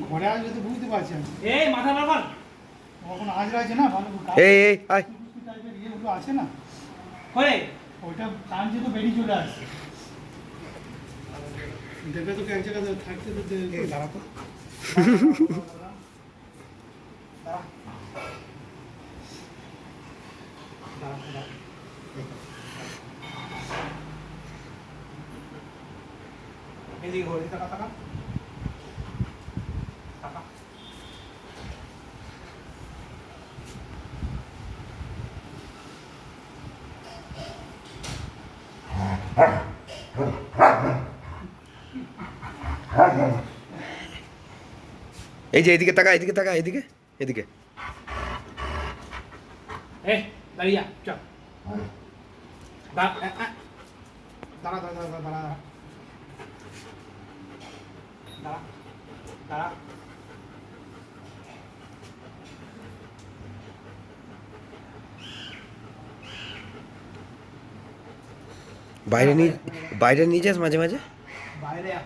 ঘরে আসলে তো বুঝতে পারছি আমি। এই মাথা বারবার কখন আজ আছে না ভালো এই আয়। টাইপের ইয়েগুলো আছে না, করে ওইটা টানছে তো বেরিয়ে চলে আসছে। দেখে তোকে এক জায়গাতে থাকতে তো দাঁড়াতো। এদিকে ঘুরে টাকা টাকা টাকা এই যে এদিকে তাকা, এদিকে তাকা, এদিকে এদিকে। এই দাঁড়িয়ে যা চল দাঁড়া দাঁড়া দাঁড়া দাঁড়া দাঁড়া দাঁড়া দাঁড়া বাইরে নিয়ে যাস মাঝে মাঝে। বাইরে এখন